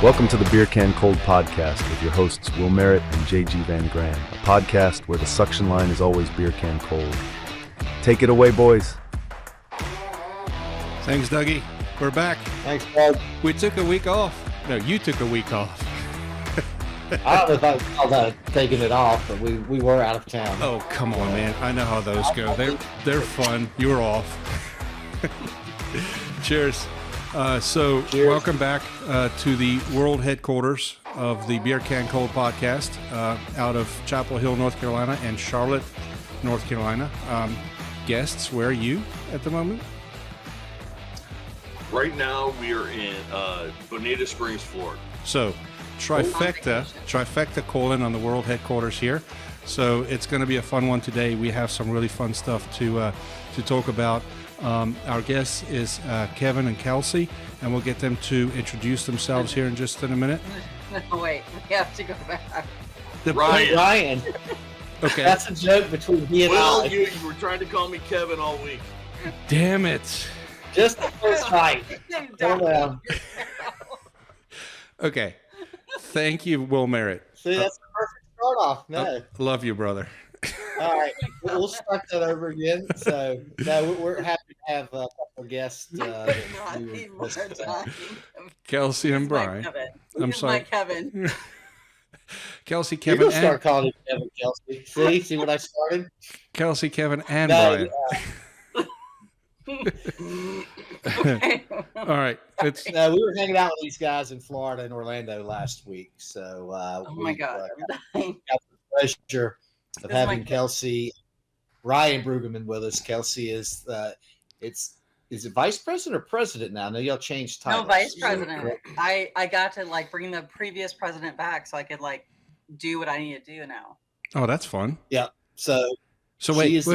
Welcome to the Beer Can Cold Podcast with your hosts Will Merritt and JG Van Graan, a podcast where the suction line is always beer can cold. Take it away, boys. Thanks, Dougie. We're back. Thanks, Doug. We took a week off. No, you took a week off. I don't know if I would call that taking it off, but we were out of town. Oh, come on, man. I know how those go. They're fun. You were off. Cheers. Cheers. Welcome back to the world headquarters of the Beer Can Cold podcast out of Chapel Hill, North Carolina, and Charlotte, North Carolina. Guests, where are you at the moment? Right now, we are in Bonita Springs, Florida. So, trifecta calling on the world headquarters here. So it's going to be a fun one today. We have some really fun stuff to talk about. Our guest is Kevin and Kelcey, and we'll get them to introduce themselves here in just in a minute. No, wait, we have to go back. Ryan. Okay. That's a joke between me and Well, I. you were trying to call me Kevin all week. Damn it. Just the first time. Hold on. Okay. Thank you, Will Merritt. See, that's the perfect start off. No. Love you, brother. All right. We'll start that over again. So, no, we're happy to have a couple of guests. Kelcey and Brian. I'm sorry. Kevin. Kelcey, You're Kevin, going to start calling him Kevin, Kelcey. See what I started? Kelcey, Kevin, and Brian. All right. No, we were hanging out with these guys in Florida and Orlando last week. So, Oh my God. got the pleasure of having Kelcey, Ryan Brueggeman with us. Kelcey is is it vice president or president now? I know y'all changed titles. No, vice president. I got to bring the previous president back so I could do what I need to do now. Oh, that's fun. Yeah. So wait.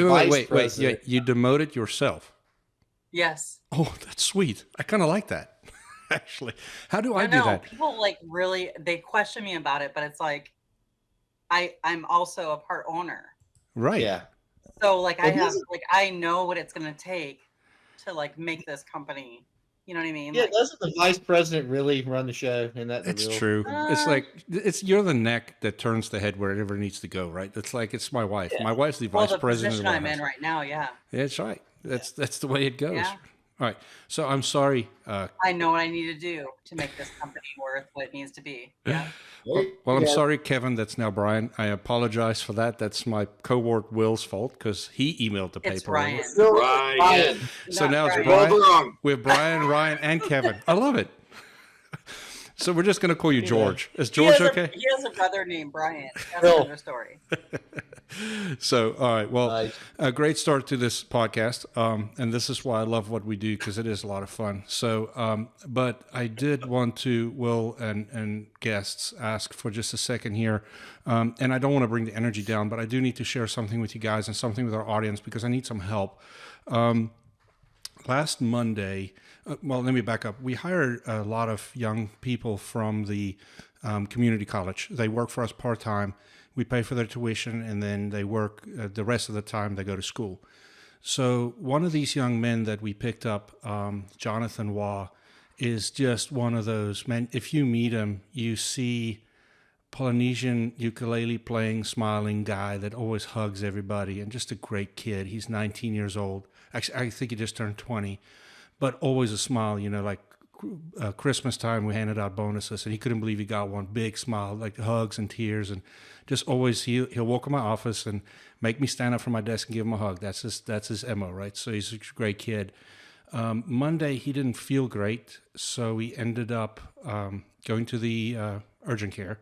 Yeah, you demoted yourself. Yes. Oh, that's sweet. I kind of like that, actually. How do I do that? People really, they question me about it, but it's I'm also a part owner. Right. Yeah. So I know what it's going to take to make this company. You know what I mean? Yeah. Doesn't the vice president really run the show? It's true. It's you're the neck that turns the head wherever it needs to go, right? It's my wife. Yeah. My wife's the vice president. The position I'm in right now, yeah. That's right. That's the way it goes. Yeah. All right. So I'm sorry. I know what I need to do to make this company worth what it needs to be. Yeah. Well, I'm sorry, Kevin. That's now Brian. I apologize for that. That's my cohort Will's fault because he emailed the paper. It's Ryan. Ryan. So now it's Brian. Brian. We have Brian, Ryan, and Kevin. I love it. So we're just going to call you George. Is George okay? He has a brother named Brian. That's another story. So, all right. Well, a great start to this podcast. And this is why I love what we do because it is a lot of fun. So, but I did want to, Will and guests, ask for just a second here. And I don't want to bring the energy down, but I do need to share something with you guys and something with our audience because I need some help. Last Monday, well, let me back up. We hired a lot of young people from the community college. They work for us part-time. We pay for their tuition, and then they work the rest of the time they go to school. So one of these young men that we picked up, Jonathan Waugh, is just one of those men. If you meet him, you see Polynesian ukulele playing, smiling guy that always hugs everybody, and just a great kid. He's 19 years old. Actually, I think he just turned 20, but always a smile, Christmas time, we handed out bonuses, and he couldn't believe he got one. Big smile, hugs and tears, and just always he'll walk in my office and make me stand up from my desk and give him a hug. That's his MO, right? So he's a great kid. Monday he didn't feel great, so he ended up going to the urgent care.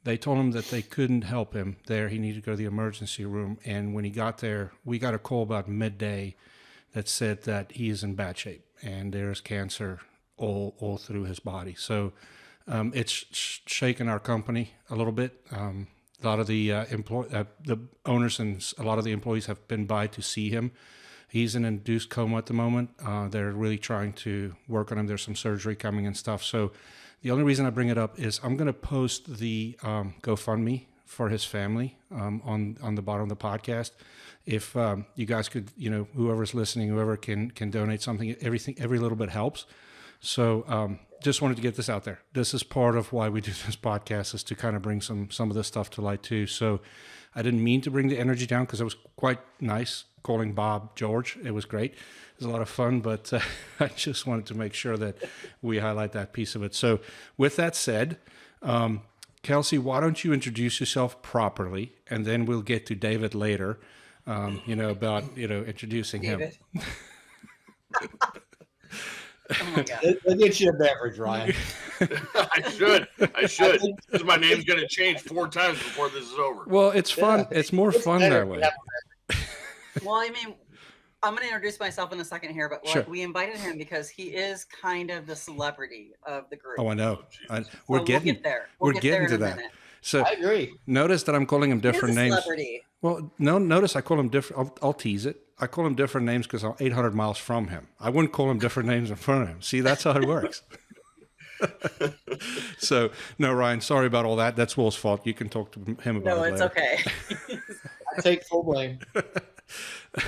They told him that they couldn't help him there. He needed to go to the emergency room, and when he got there, we got a call about midday that said that he is in bad shape and there's cancer all through his body. So it's shaken our company a little bit. A lot of the the owners and a lot of the employees have been by to see him. He's in induced coma at the moment. They're really trying to work on him. There's some surgery coming and stuff. So the only reason I bring it up is I'm going to post the GoFundMe for his family on the bottom of the podcast. If you guys could, whoever's listening, whoever can donate something, every little bit helps. So just wanted to get this out there. This is part of why we do this podcast, is to kind of bring some of this stuff to light too. So I didn't mean to bring the energy down, because it was quite nice calling Bob George. It was great. It was a lot of fun, but I just wanted to make sure that we highlight that piece of it. So with that said, Kelcey, why don't you introduce yourself properly, and then we'll get to David later, about, introducing David. him. Oh my God. I'll get you a beverage, Ryan. I should. Because my name's going to change 4 times before this is over. Well, it's fun. Yeah. It's more fun better that way. to have Well, I mean, I'm going to introduce myself in a second here, but Sure. we invited him because he is kind of the celebrity of the group. Oh, I know. So We're we'll getting get there. we're We'll get getting there to in a that. minute. So I agree. notice that I'm calling him He is different a names. celebrity. Well, no, notice I call him different. I'll tease it. I call him different names because I'm 800 miles from him. I wouldn't call him different names in front of him. See, that's how it works. So, no, Ryan, sorry about all that. That's Will's fault. You can talk to him about No, it it's later. okay. I take full blame.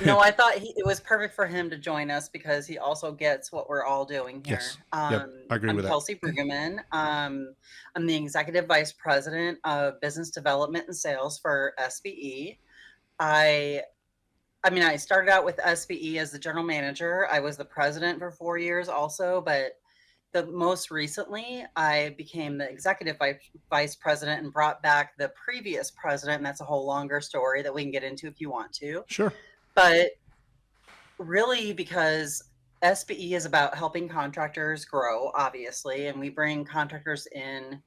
No, I thought it was perfect for him to join us because he also gets what we're all doing here. Yes. Yep. I agree I'm with that. Kelcey Brueggeman. I'm the Executive Vice President of Business Development and Sales for SBE. I started out with SBE as the general manager. I was the president for 4 years also, but the most recently I became the executive vice president and brought back the previous president. And that's a whole longer story that we can get into if you want to. Sure. But really, because SBE is about helping contractors grow, obviously, and we bring contractors in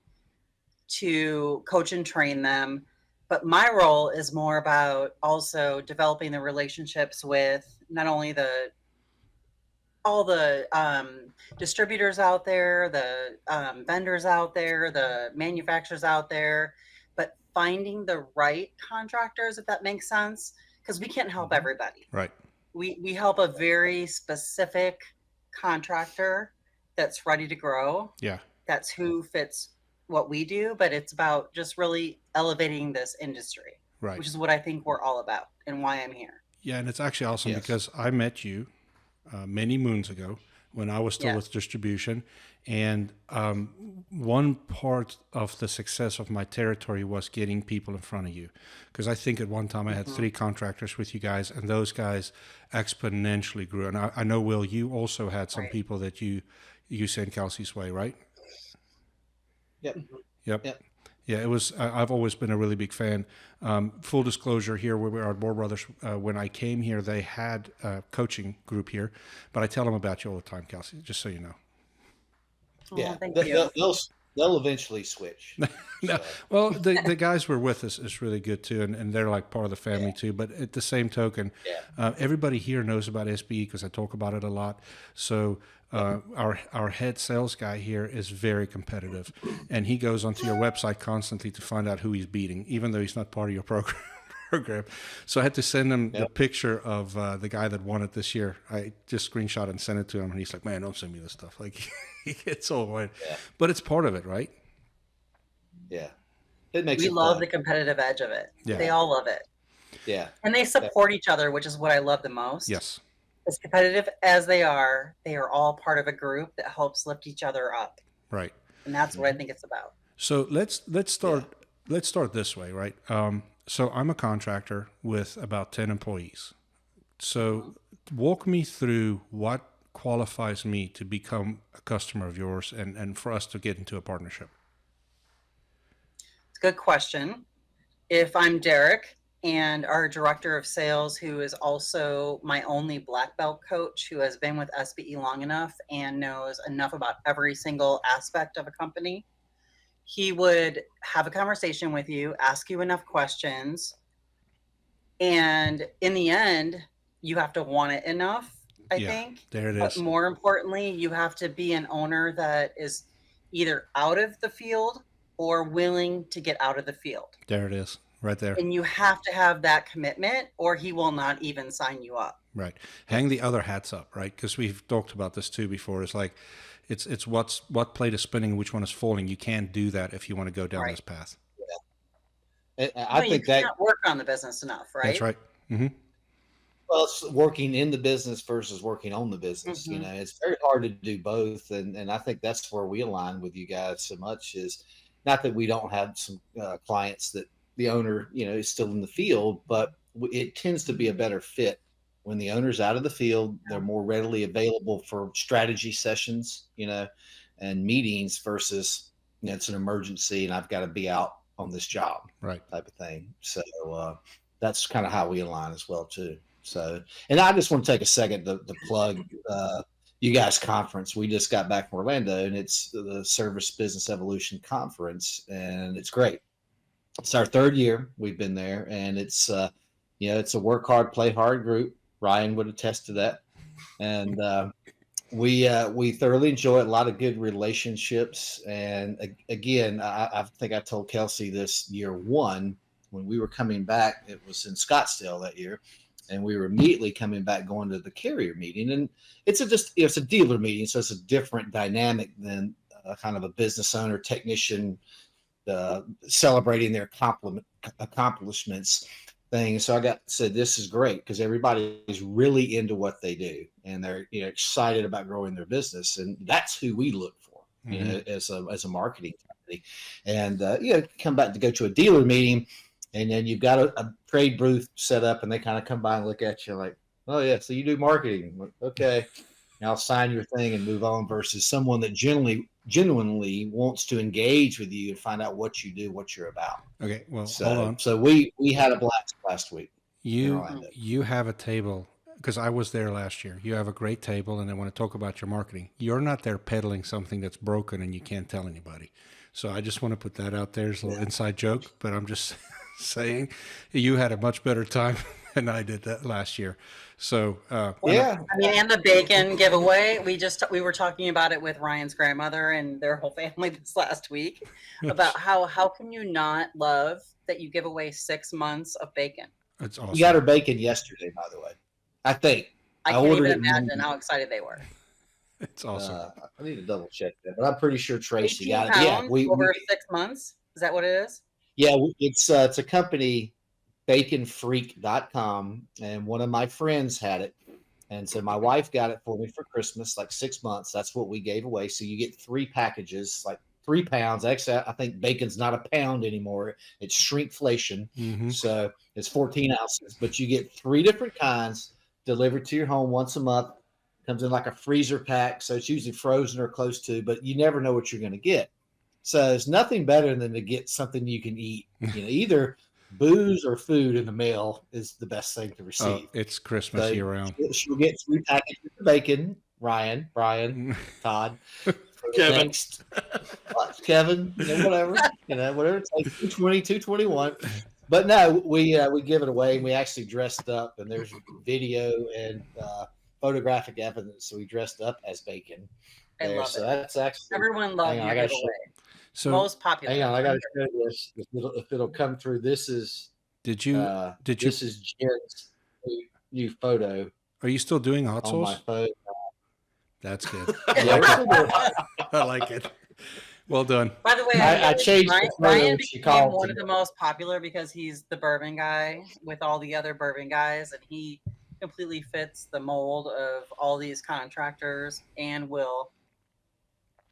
to coach and train them. But my role is more about also developing the relationships with not only all the distributors out there, the vendors out there, the manufacturers out there, but finding the right contractors, if that makes sense, because we can't help everybody. Right. We help a very specific contractor that's ready to grow. Yeah. That's who fits what we do, but it's about just really elevating this industry, Right. which is what I think we're all about and why I'm here. Yeah, and it's actually awesome Yes. because I met you many moons ago when I was still Yes. with distribution. And one part of the success of my territory was getting people in front of you. Because I think at one time I had 3 contractors with you guys, and those guys exponentially grew. And I know, Will, you also had some Right. people that you sent Kelcey's way, right? Yep. Yep. Yeah, it was. I've always been a really big fan. Full disclosure here, where we are at Moore Brothers, when I came here, they had a coaching group here, but I tell them about you all the time, Kelcey, just so you know. Oh, Yeah. thank you. They'll eventually switch. No, So, well, the guys were with us is really good too, and they're like part of the family too. But at the same token, everybody here knows about SBE because I talk about it a lot. So our head sales guy here is very competitive, and he goes onto your website constantly to find out who he's beating, even though he's not part of your program. So I had to send him the picture of the guy that won it this year. I just screenshot and sent it to him, and he's like, "Man, don't send me this stuff." Like he gets all annoyed, but it's part of it, right? yeah. It makes We it love fun. the competitive edge of it. Yeah. They all love it. Yeah. And they support each other, which is what I love the most. Yes. As competitive as they are all part of a group that helps lift each other up. Right. And that's what I think it's about. So let's start this way, right? So I'm a contractor with about 10 employees. So walk me through what qualifies me to become a customer of yours and for us to get into a partnership. It's a good question. If I'm Derek and our director of sales, who is also my only black belt coach, who has been with SBE long enough and knows enough about every single aspect of a company, he would have a conversation with you, ask you enough questions, and in the end, you have to want it enough, I think. There it But is. more importantly, you have to be an owner that is either out of the field or willing to get out of the field. There it is. Right there. And you have to have that commitment or he will not even sign you up. Right. Hang the other hats up, right? Because we've talked about this too before. It's like, it's what plate is spinning and which one is falling. You can't do that if you want to go down Right. this path. I No, think you that can't work on the business enough, right? That's right. Mm-hmm. Well, it's working in the business versus working on the business. Mhm. It's very hard to do both, and I think that's where we align with you guys so much. Is not that we don't have some clients that the owner, is still in the field, but it tends to be a better fit when the owner's out of the field. They're more readily available for strategy sessions, and meetings versus it's an emergency and I've got to be out on this job, Right. type of thing. So that's kind of how we align as well too. So, and I just want to take a second to plug you guys' conference. We just got back from Orlando, and it's the Service Business Evolution Conference, and it's great. It's our third year we've been there, and it's it's a work hard, play hard group. Ryan would attest to that, and we thoroughly enjoy it. A lot of good relationships, and again, I think I told Kelcey this year one when we were coming back. It was in Scottsdale that year, and we were immediately coming back going to the carrier meeting, and it's a dealer meeting, so it's a different dynamic than kind of a business owner technician celebrating their accomplishments thing. So I said this is great because everybody is really into what they do, and they're excited about growing their business, and that's who we look for, as a marketing company. And come back to go to a dealer meeting, and then you've got a trade booth set up, and they kind of come by and look at you like, oh yeah, so you do marketing, okay? And I'll sign your thing and move on. Versus someone that genuinely wants to engage with you and find out what you do, what you're about. Okay, well, So, hold on. So we had a blast last week. You have a table, because I was there last year. You have a great table, and I want to talk about your marketing. You're not there peddling something that's broken and you can't tell anybody. So I just want to put that out there as a little inside joke, but I'm just saying you had a much better time than I did that last year. So I mean, and the bacon giveaway. We were talking about it with Ryan's grandmother and their whole family this last week about how can you not love that you give away 6 months of bacon? It's awesome. You got her bacon yesterday, by the way. I think I can't even imagine how excited they were. It's awesome. I need to double check that, but I'm pretty sure Tracy 18 got it. pounds Yeah, over 6 months. Is that what it is? Yeah, it's a company, baconfreak.com, and one of my friends had it. And so my wife got it for me for Christmas, like 6 months. That's what we gave away. So you get 3 packages, like 3 pounds. Actually, I think bacon's not a pound anymore. It's shrinkflation. Mm-hmm. So it's 14 ounces, but you get 3 different kinds delivered to your home once a month. Comes in like a freezer pack. So it's usually frozen or close to, but you never know what you're going to get. So it's nothing better than to get something you can eat. Either booze or food in the mail is the best thing to receive. Oh, it's Christmas year round. She'll get 3 packages of bacon. Ryan, Brian, Todd, Kevin, Kevin, whatever, whatever it's like, 220, 221. But no, we give it away, and we actually dressed up, and there's video and photographic evidence. So we dressed up as bacon. I love it. That's actually Everyone loves your giveaway. So most popular. Hang on, I got to show this. If it'll come through, this is. This is Jen's new photo. Are you still doing hot sauce? On my phone. That's good. Yeah, we're still doing I like it. Well done. By the way, I changed Ryan became one of the most popular because he's the bourbon guy with all the other bourbon guys, and he completely fits the mold of all these contractors and Will,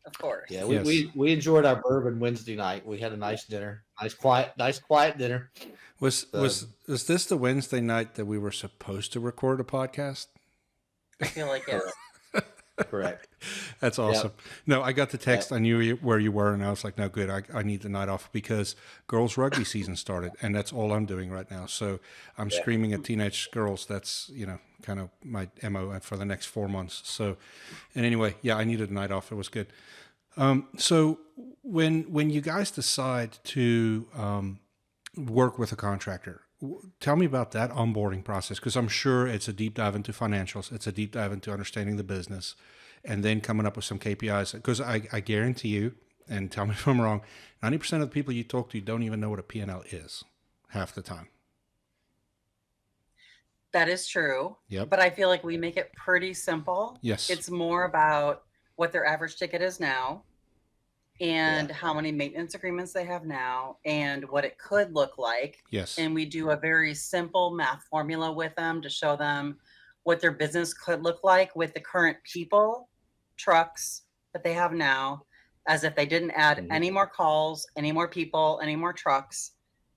of course. Yeah, we enjoyed our bourbon Wednesday night. We had a nice dinner, nice quiet dinner. Was this the Wednesday night that we were supposed to record a podcast? I feel like yes. Correct. That's awesome. Yep. No, I got the text. Yep. I knew where you were, and I was like, no, good. I need the night off because girls rugby season started, and that's all I'm doing right now. So I'm screaming at teenage girls. That's, kind of my MO for the next 4 months. So, and anyway, I needed a night off. It was good. So when you guys decide to work with a contractor, tell me about that onboarding process, because I'm sure it's a deep dive into financials. It's a deep dive into understanding the business and then coming up with some KPIs. Because I guarantee you, and tell me if I'm wrong, 90% of the people you talk to don't even know what a P&L is half the time. That is true. Yep. But I feel like we make it pretty simple. Yes. It's more about what their average ticket is now and how many maintenance agreements they have now and what it could look like. Yes. And we do a very simple math formula with them to show them what their business could look like with the current people, trucks that they have now, as if they didn't add any more calls, any more people, any more trucks.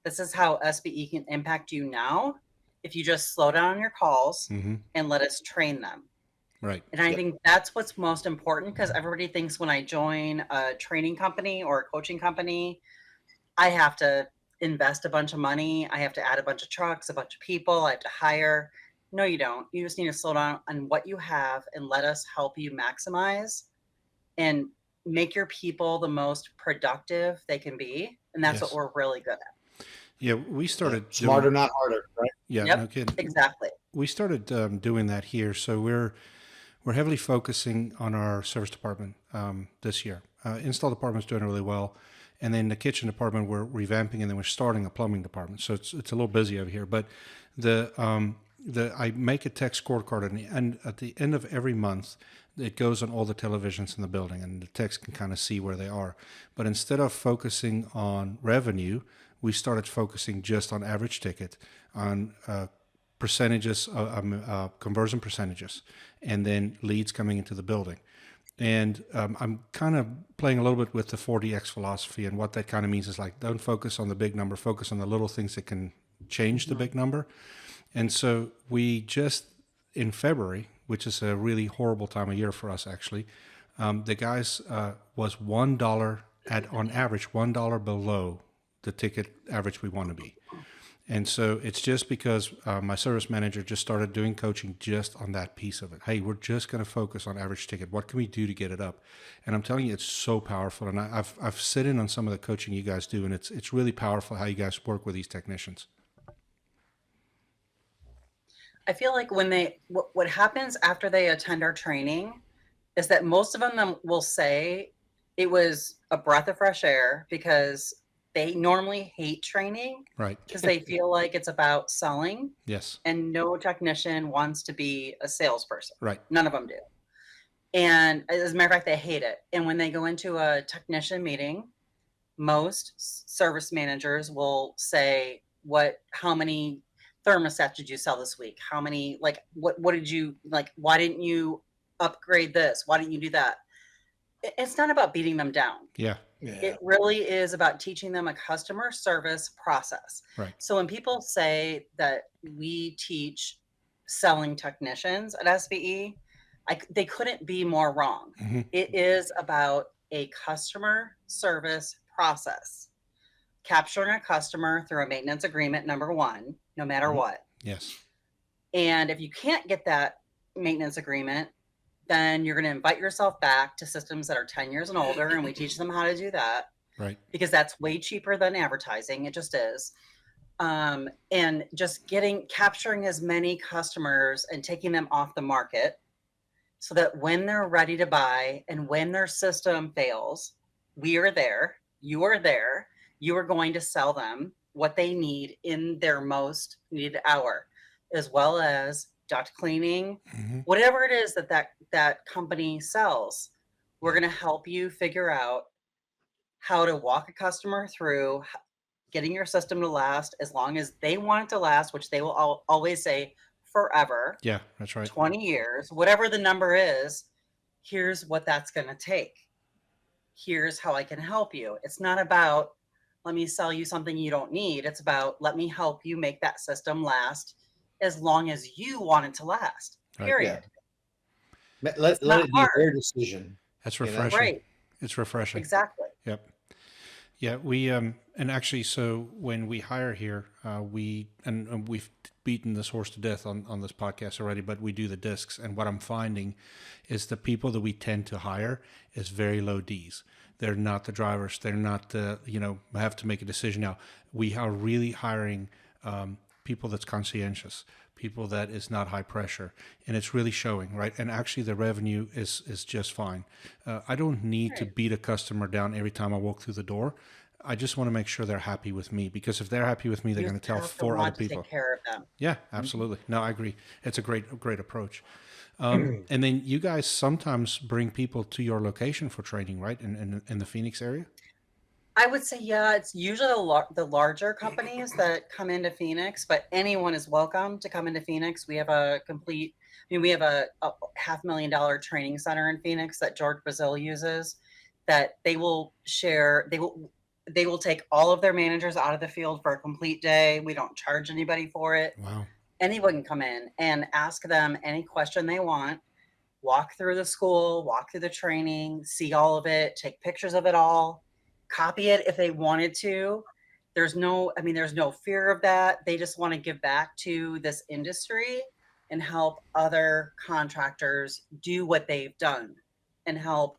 This is how SBE can impact you now if you just slow down your calls and let us train them. Right. And I think that's what's most important, because everybody thinks when I join a training company or a coaching company, I have to invest a bunch of money. I have to add a bunch of trucks, a bunch of people. I have to hire. No, you don't. You just need to slow down on what you have and let us help you maximize and make your people the most productive they can be. And that's what we're really good at. Yeah, we started smarter, not harder, right? Yeah, Yep, no kidding. exactly. We started doing that here, so we're heavily focusing on our service department this year. Install department's doing really well, and then the kitchen department we're revamping, and then we're starting a plumbing department. So it's a little busy over here. But I make a tech scorecard, and at the end of every month, it goes on all the televisions in the building, and the techs can kind of see where they are. But instead of focusing on revenue, we started focusing just on average ticket, on percentages, conversion percentages, and then leads coming into the building. And I'm kind of playing a little bit with the 4DX philosophy, and what that kind of means is like, don't focus on the big number, focus on the little things that can change the big number. And so we just, in February, which is a really horrible time of year for us actually, the guys was $1 on average, $1 below the ticket average we want to be. And so it's just because my service manager just started doing coaching just on that piece of it. Hey, we're just going to focus on average ticket. What can we do to get it up? And I'm telling you, it's so powerful. And I've sit in on some of the coaching you guys do, and it's really powerful how you guys work with these technicians. I feel like when what happens after they attend our training is that most of them will say it was a breath of fresh air, because they normally hate training, right? Because they feel like it's about selling. Yes. And no technician wants to be a salesperson. Right. None of them do. And as a matter of fact, they hate it. And when they go into a technician meeting, most service managers will say, how many thermostats did you sell this week? How many, what did you, why didn't you upgrade this? Why didn't you do that? It's not about beating them down. Yeah. It really is about teaching them a customer service process. Right. So when people say that we teach selling technicians at SBE, they couldn't be more wrong. Mm-hmm. It is about a customer service process. Capturing a customer through a maintenance agreement, number one, no matter what. Yes. And if you can't get that maintenance agreement, then you're going to invite yourself back to systems that are 10 years and older, and we teach them how to do that. Right. Because that's way cheaper than advertising. It just is. And just capturing as many customers and taking them off the market, so that when they're ready to buy and when their system fails, we are there, you are there, you are going to sell them what they need in their most needed hour, as well as duct cleaning, whatever it is that company sells. We're going to help you figure out how to walk a customer through getting your system to last as long as they want it to last, which they will always say forever. Yeah, that's right. 20 years, whatever the number is. Here's what that's going to take. Here's how I can help you. It's not about, let me sell you something you don't need. It's about, let me help you make that system last as long as you want it to last. Period. Yeah. Let it be their decision. That's refreshing. Right. It's refreshing. Exactly. Yep. Yeah, we and actually, so when we hire here, we've beaten this horse to death on this podcast already, but we do the discs, and what I'm finding is the people that we tend to hire is very low Ds. They're not the drivers. They're not the, have to make a decision now. We are really hiring people that's conscientious, people that is not high pressure, and it's really showing, right? And actually the revenue is just fine. I don't need to beat a customer down every time I walk through the door. I just want to make sure they're happy with me, because if they're happy with me, they're You going to tell have to 4 other want to people. take care of them. Yeah, absolutely. No, I agree. It's a great approach. And then you guys sometimes bring people to your location for training, right? In the Phoenix area? I would say, yeah, it's usually the larger companies that come into Phoenix, but anyone is welcome to come into Phoenix. We have we have a $500,000 training center in Phoenix that George Brazil uses, that they will take all of their managers out of the field for a complete day. We don't charge anybody for it. Wow. Anyone can come in and ask them any question they want, walk through the school, walk through the training, see all of it, take pictures of it all, copy it if they wanted to. There's no fear of that. They just want to give back to this industry and help other contractors do what they've done and help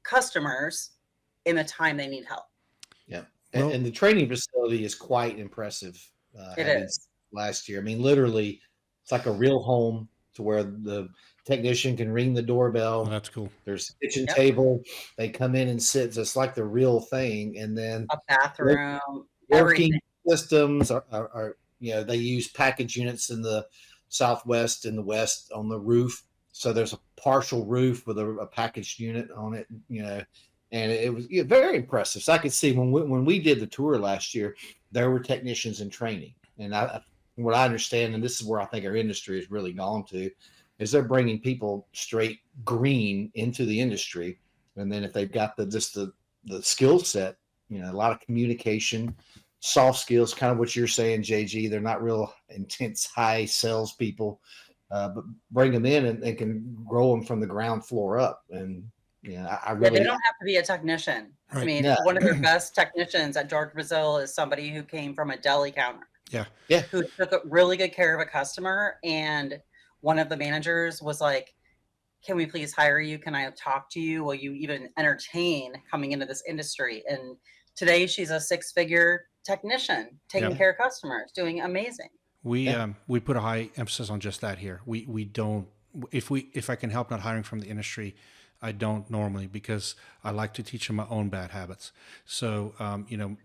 customers in the time they need help. Yeah. Well- And the training facility is quite impressive. It having is. Last year. I mean, literally, it's like a real home to where the technician can ring the doorbell. Oh, that's cool. There's a kitchen Yep. table. They come in and sit. It's like the real thing. And then A bathroom, working everything. systems are they use package units in the Southwest and the West on the roof. So there's a partial roof with a packaged unit on it, and it was very impressive. So I could see when we did the tour last year, there were technicians in training. And what I understand, and this is where I think our industry has really gone to, is they're bringing people straight green into the industry. And then if they've got the skill set, a lot of communication, soft skills, kind of what you're saying, JG, they're not real intense, high salespeople, but bring them in and can grow them from the ground floor up. And I really they don't have to be a technician. Right. I mean, Yeah. one of their best technicians at George Brazil is somebody who came from a deli counter. Yeah. Who took really good care of a customer. And one of the managers was like, can we please hire you? Can I talk to you? Will you even entertain coming into this industry? And today she's a 6-figure technician taking Yeah. care of customers, doing amazing. We put a high emphasis on just that here. We don't, if I can help not hiring from the industry, I don't normally, because I like to teach them my own bad habits. So,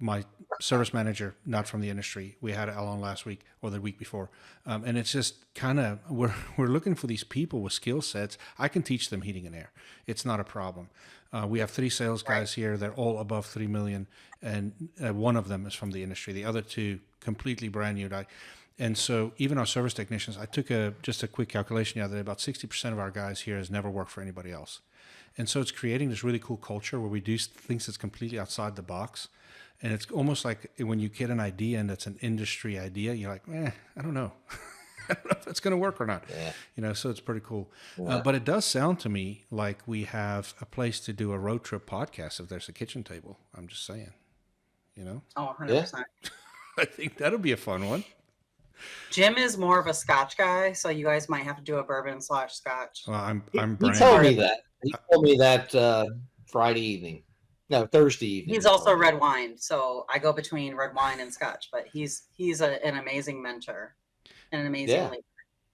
my service manager, not from the industry, we had Al on last week or the week before. And it's just kind of, we're looking for these people with skill sets. I can teach them heating and air. It's not a problem. We have 3 sales guys here. They're all above 3 million. And one of them is from the industry. The other 2 completely brand new. And so even our service technicians, I took just a quick calculation the other day, about 60% of our guys here has never worked for anybody else. And so it's creating this really cool culture where we do things that's completely outside the box. And it's almost like when you get an idea and it's an industry idea, you're like, I don't know. I don't know if it's going to work or not. Yeah. So it's pretty cool. Yeah. But it does sound to me like we have a place to do a road trip podcast if there's a kitchen table. I'm just saying, Oh, 100%. I think that'll be a fun one. Jim is more of a Scotch guy, so you guys might have to do a bourbon/Scotch. Well, I'm He Brandon. told me that. He told me that Friday evening. No, Thursday evening. He's also red wine, so I go between red wine and Scotch. But he's an amazing mentor and an amazing leader.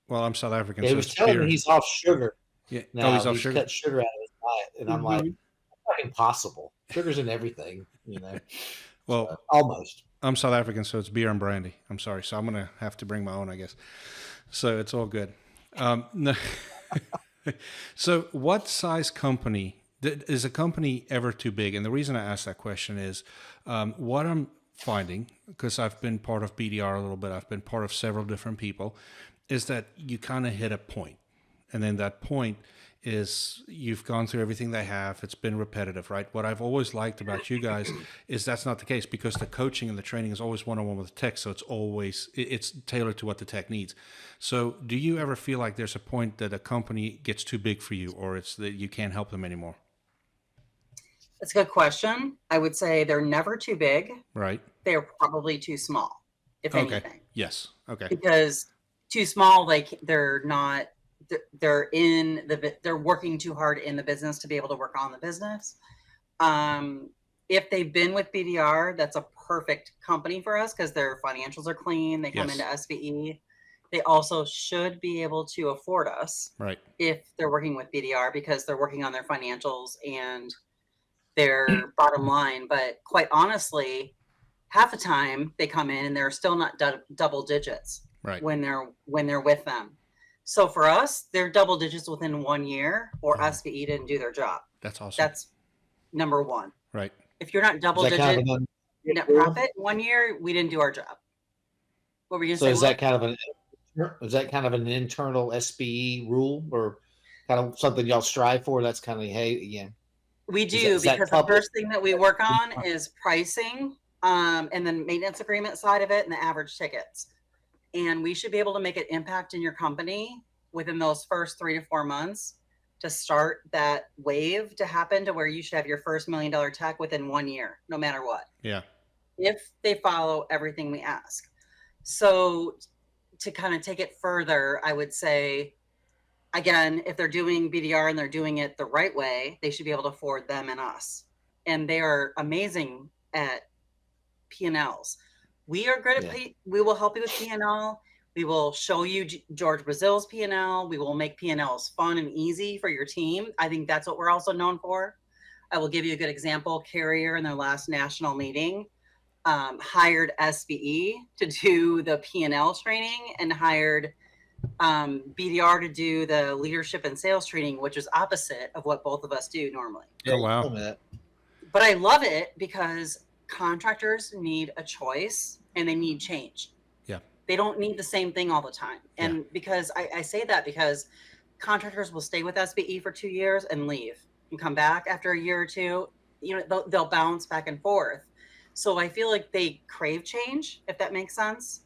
Well, I'm South African. He so was it's telling beer. me he's off sugar. Yeah. Now. He's off sugar. Cut sugar out of his diet, and I'm like, that's impossible. Sugar's in everything, Well, So, almost. I'm South African, so it's beer and brandy. I'm sorry. So I'm going to have to bring my own, I guess. So it's all good. No. So what size company, is a company ever too big? And the reason I ask that question is what I'm finding, because I've been part of BDR a little bit, I've been part of several different people, is that you kind of hit a point. And then that point is you've gone through everything they have. It's been repetitive, right? What I've always liked about you guys is that's not the case, because the coaching and the training is always one-on-one with the tech. So it's tailored to what the tech needs. So do you ever feel like there's a point that a company gets too big for you, or it's that you can't help them anymore? That's a good question. I would say they're never too big. Right. They're probably too small, if anything. Yes. Okay. Because too small, they're not. They're working too hard in the business to be able to work on the business. If they've been with BDR, that's a perfect company for us because their financials are clean. They come Yes. into SBE. They also should be able to afford us Right. if they're working with BDR because they're working on their financials and their bottom line. But quite honestly, half the time they come in and they're still not double digits Right. when they're with them. So for us, they're double digits within 1 year, or SBE didn't do their job. That's awesome. That's number one. Right. If you're not double Is that kind digit of an- net profit 1 year, we didn't do our job. What were you So gonna is say? that kind of an internal SBE rule, or kind of something y'all strive for? That's kind of, hey, yeah. We do, is that because the public? first thing that we work on is pricing, and then maintenance agreement side of it, and the average tickets. And we should be able to make an impact in your company within those first 3 to 4 months to start that wave to happen to where you should have your first $1 million tech within 1 year, no matter what, Yeah. if they follow everything we ask. So to kind of take it further, I would say, again, if they're doing BDR and they're doing it the right way, they should be able to afford them and us. And they are amazing at P&Ls. We are good at we will help you with P&L. We will show you George Brazil's P&L. We will make P&Ls fun and easy for your team. I think that's what we're also known for. I will give you a good example. Carrier, in their last national meeting, hired SBE to do the P&L training, and hired BDR to do the leadership and sales training, which is opposite of what both of us do normally. Oh, wow. But I love it because contractors need a choice and they need change. Yeah. They don't need the same thing all the time. And because I say that because contractors will stay with SBE for 2 years and leave and come back after a year or two. You know, they'll bounce back and forth. So I feel like they crave change, if that makes sense.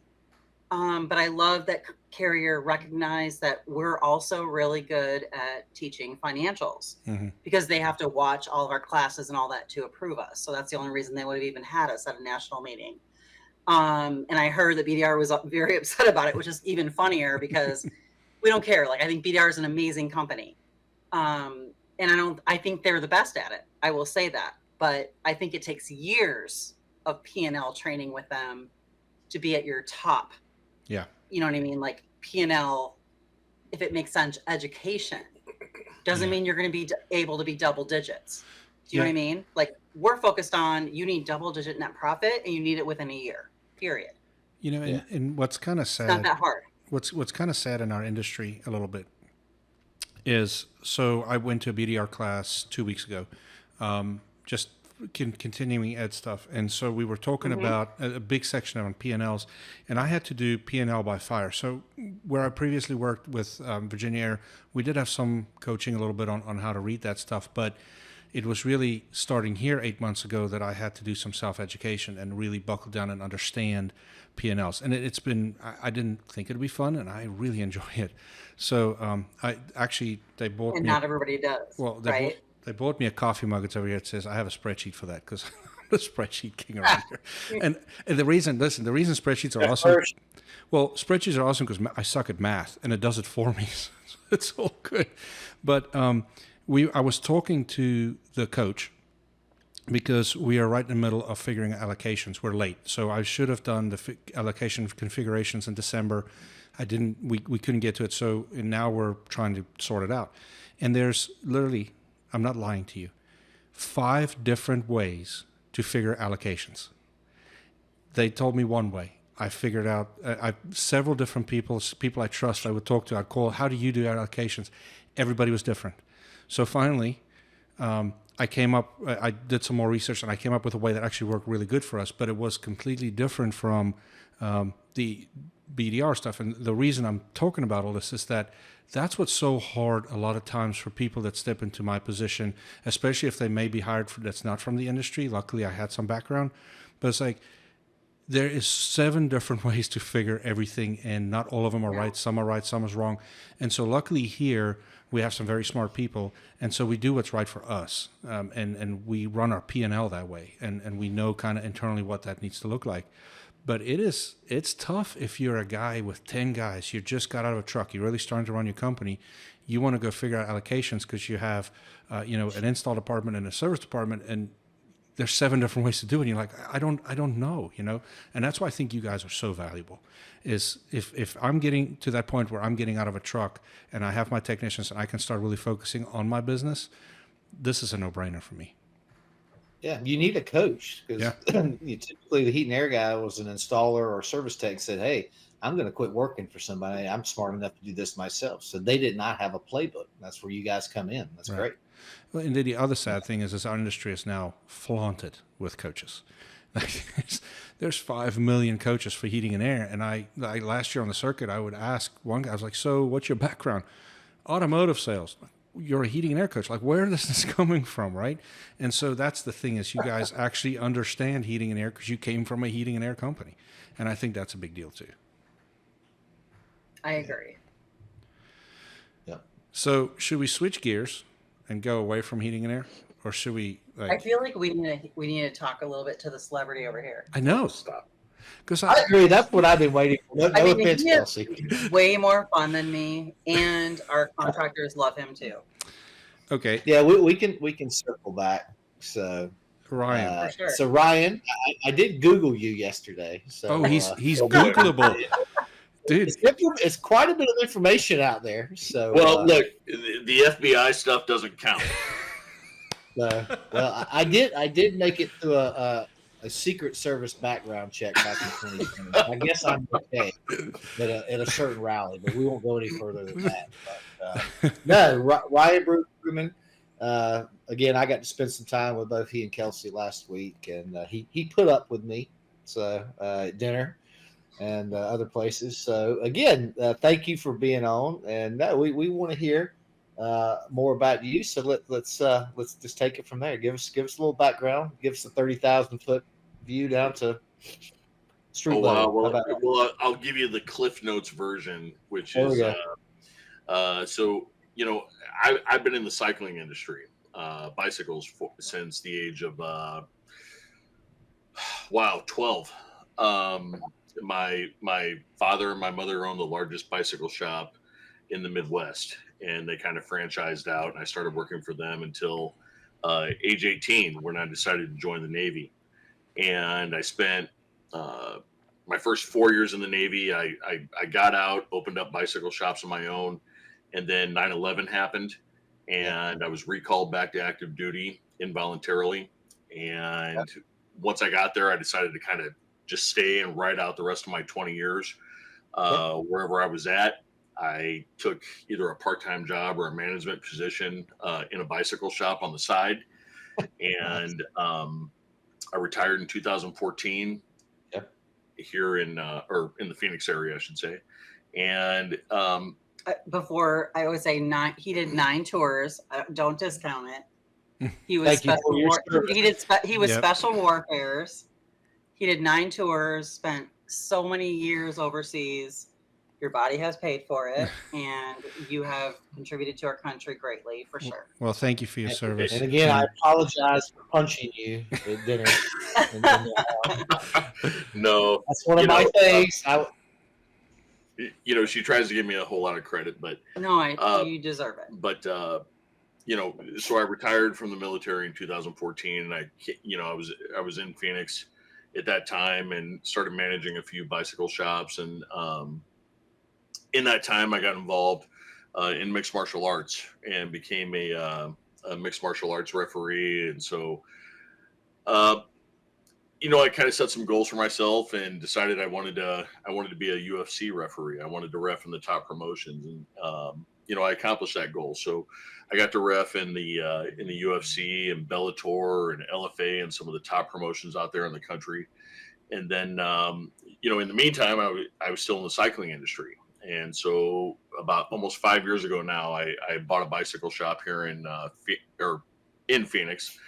But I love that Carrier recognized that we're also really good at teaching financials, because they have to watch all of our classes and all that to approve us. So that's the only reason they would have even had us at a national meeting. And I heard that BDR was very upset about it, which is even funnier because we don't care. Like, I think BDR is an amazing company. And I think they're the best at it. I will say that, but I think it takes years of P&L training with them to be at your top. Yeah. You know what I mean? Like P&L, if it makes sense, education doesn't mean you're going to be able to be double digits. Do you know what I mean? Like, we're focused on, you need double digit net profit and you need it within a year, period. You know, and what's kind of sad, It's not that hard. What's kind of sad in our industry a little bit is, so I went to a BDR class 2 weeks ago, just continuing ed stuff. And so we were talking about a big section on P&Ls, and I had to do P&L by fire. So where I previously worked with Virginia Air, we did have some coaching a little bit on how to read that stuff, but it was really starting here 8 months ago that I had to do some self-education and really buckle down and understand P&Ls. And it's been, I didn't think it'd be fun, and I really enjoy it. So they bought me. And not everybody does. Well, right? They bought me a coffee mug. It's over here. It says, I have a spreadsheet for that, because I'm the spreadsheet king around here. And the reason spreadsheets are awesome. Well, spreadsheets are awesome because I suck at math, and it does it for me. So it's all good. But I was talking to the coach, because we are right in the middle of figuring out allocations. We're late. So I should have done the allocation configurations in December. I didn't, we couldn't get to it. So now we're trying to sort it out. And there's literally, I'm not lying to you, 5 different ways to figure allocations. They told me one way. I figured out, several different people I trust, I would talk to, I'd call, how do you do allocations? Everybody was different. So finally, I did some more research, and I came up with a way that actually worked really good for us, but it was completely different from the BDR stuff. And the reason I'm talking about all this is that that's what's so hard a lot of times for people that step into my position, especially if they may be hired that's not from the industry. Luckily, I had some background, but it's like, there is 7 different ways to figure everything, and not all of them are right. Some are right, some is wrong. And so luckily here, we have some very smart people, and so we do what's right for us, and we run our P&L that way, and we know kind of internally what that needs to look like. But it's tough if you're a guy with 10 guys, you just got out of a truck, you're really starting to run your company, you want to go figure out allocations because you have an install department and a service department, and there's 7 different ways to do it, and you're like, I don't know, and that's why I think you guys are so valuable. Is if I'm getting to that point where I'm getting out of a truck and I have my technicians and I can start really focusing on my business, this is a no-brainer for me. Yeah, you need a coach because typically the heat and air guy was an installer or service tech said, "Hey, I'm going to quit working for somebody. I'm smart enough to do this myself." So they did not have a playbook. That's where you guys come in. That's great. Well, and the other sad thing is this our industry is now flaunted with coaches. There's 5 million coaches for heating and air. And I last year on the circuit, I would ask one guy, I was like, so what's your background? Automotive sales. You're a heating and air coach. Like, where is this coming from, right? And so that's the thing is you guys actually understand heating and air because you came from a heating and air company. And I think that's a big deal too. I agree. Yeah. So should we switch gears and go away from heating and air? Or should we I feel like we need to talk a little bit to the celebrity over here. I know. Stop. Because I agree. That's what I've been waiting for. No offense, he is Kelcey. way more fun than me, and our contractors love him too. Okay. Yeah, we can circle back. So Ryan. For sure. So Ryan, I did Google you yesterday. So he's Googleable. Dude. It's quite a bit of information out there. So Well, look, the FBI stuff doesn't count. well, I did make it through a Secret Service background check back in 2020. I guess I'm okay at a certain rally, but we won't go any further than that. But, no, Ryan Brueggeman. Again, I got to spend some time with both he and Kelcey last week, and he put up with me. So at dinner and other places. So again, thank you for being on. And we want to hear more about you. So let's just take it from there. Give us a little background. Give us a 30,000-foot view down to street level. Well, I'll give you the Cliff Notes version, which is so I've been in the cycling industry, bicycles since the age of 12. My father and my mother owned the largest bicycle shop in the Midwest, and they kind of franchised out, and I started working for them until age 18, when I decided to join the Navy. And I spent my first 4 years in the Navy. I got out, opened up bicycle shops of my own, and then 9/11 happened, and I was recalled back to active duty involuntarily. And once I got there, I decided to kind of just stay and ride out the rest of my 20 years wherever I was at. I took either a part-time job or a management position in a bicycle shop on the side, and I retired in 2014 here in the Phoenix area, I should say. And before, I would say he did 9 tours. Don't discount it. He was he was special warfares. He did 9 tours, spent so many years overseas. Your body has paid for it, and you have contributed to our country greatly, for sure. Well, thank you for your service. And again, I apologize for punching you at dinner. No, that's one of my things. She tries to give me a whole lot of credit, but no, you deserve it. But so I retired from the military in 2014, and I was in Phoenix at that time and started managing a few bicycle shops. And in that time, I got involved in mixed martial arts and became a mixed martial arts referee. And so, I kind of set some goals for myself and decided I wanted to be a UFC referee. I wanted to ref in the top promotions, and I accomplished that goal. So I got to ref in the UFC and Bellator and LFA and some of the top promotions out there in the country. And then, in the meantime, I was still in the cycling industry. And so about almost 5 years ago now, I bought a bicycle shop here in Phoenix.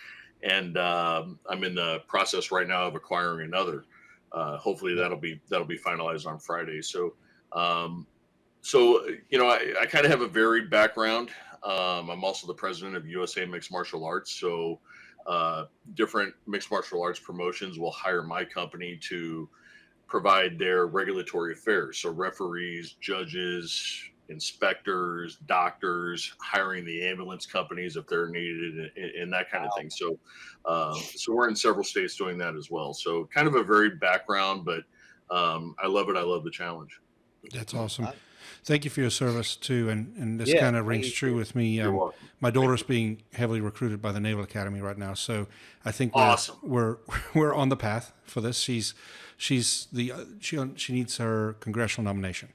And I'm in the process right now of acquiring another. Hopefully that'll be finalized on Friday. So, I kind of have a varied background. I'm also the president of USA Mixed Martial Arts. So different mixed martial arts promotions will hire my company to provide their regulatory affairs. So referees, judges, inspectors, doctors, hiring the ambulance companies if they're needed, and that kind of thing. So we're in several states doing that as well. So kind of a varied background, but I love it. I love the challenge. That's awesome. Thank you for your service too, and this Yeah, kind of thank rings you, true too. with me. You're welcome. My daughter's being heavily recruited by the Naval Academy right now, so I think Awesome. we're on the path for this. She needs her congressional nomination,